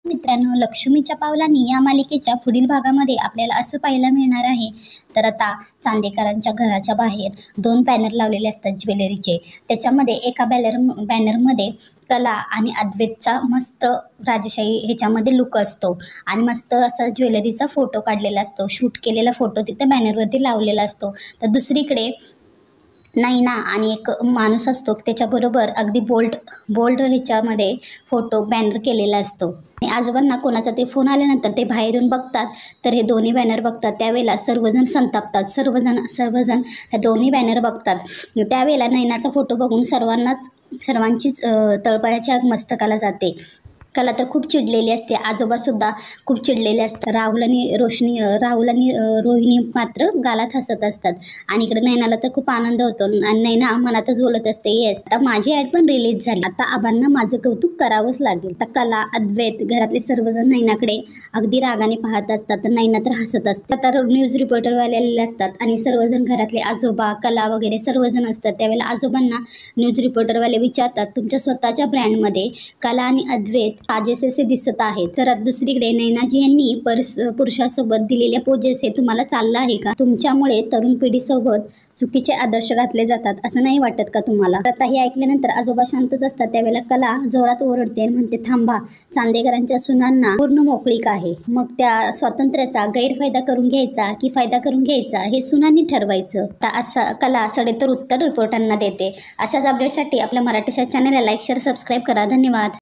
मित्रांनो, लक्ष्मीच्या पावलांनी या मालिकेच्या पुढील भागामध्ये आपल्याला असं पाहायला मिळणार आहे. तर आता चांदेकरांच्या घराच्या बाहेर 2 बॅनर लावलेले असतात ज्वेलरीचे. त्याच्यामध्ये एका बॅनरमध्ये कला आणि अद्वैतचा मस्त राजेशाही ह्याच्यामध्ये लुक असतो आणि मस्त असा ज्वेलरीचा फोटो काढलेला असतो, शूट केलेला फोटो तिथे बॅनरवरती लावलेला असतो. तर दुसरीकडे नैना आणि एक माणूस असतो, त्याच्याबरोबर अगदी बोल्ड बोल्ड ह्याच्यामध्ये फोटो बॅनर केलेला असतो. आणि आजोबांना कोणाचा ते फोन आल्यानंतर ते बाहेर येऊन बघतात, तर हे दोन्ही बॅनर बघतात. त्यावेळेला सर्वजण संतापतात. सर्वजण हे दोन्ही बॅनर बघतात. त्यावेळेला नैनाचा फोटो बघून सर्वांचीच तळपायाच्या मस्तकाला जाते. कला तर खूप चिडलेली असते. आजोबासुद्धा खूप चिडलेले असतात. राहुल आणि रोहिणी मात्र गालात हसत असतात. आणि इकडे नैनाला तर खूप आनंद होतो आणि नैना मनातच बोलत असते, येस, आता माझी ॲड पण रिलीज झाली, आता आबांना माझं कौतुक करावंच लागेल. तर कला, अद्वैत, घरातले सर्वजण नैनाकडे अगदी रागाने पाहत असतात. तर नैना तर हसत असतात. तर न्यूज रिपोर्टरवाले आलेले असतात आणि सर्वजण घरातले आजोबा, कला वगैरे सर्वजण असतात. त्यावेळेला आजोबांना न्यूज रिपोर्टरवाले विचारतात, तुमच्या स्वतःच्या ब्रँडमध्ये कला आणि अद्वैत साजेसे दिसत आहेत, तर दुसरीकडे नैनाजी यांनी पुरुषासोबत दिलेल्या पोजेस हे तुम्हाला चाललं आहे का? तुमच्यामुळे तरुण पिढीसोबत चुकीचे आदर्श घातले जातात, असं नाही वाटत का तुम्हाला? आता हे ऐकल्यानंतर आजोबा शांतच असतात. त्यावेळेला कला जोरात ओरडते आणि म्हणते, थांबा, चांदेकरांच्या सुनांना पूर्ण मोकळीक आहे. मग त्या स्वातंत्र्याचा गैरफायदा करून घ्यायचा की फायदा करून घ्यायचा हे सुनांनी ठरवायचं. तर असं कला सडेतर उत्तर रिपोर्टांना देते. अशाच अपडेटसाठी आपल्या मराठी चॅनलला लाईक, शेअर, सबस्क्राईब करा. धन्यवाद.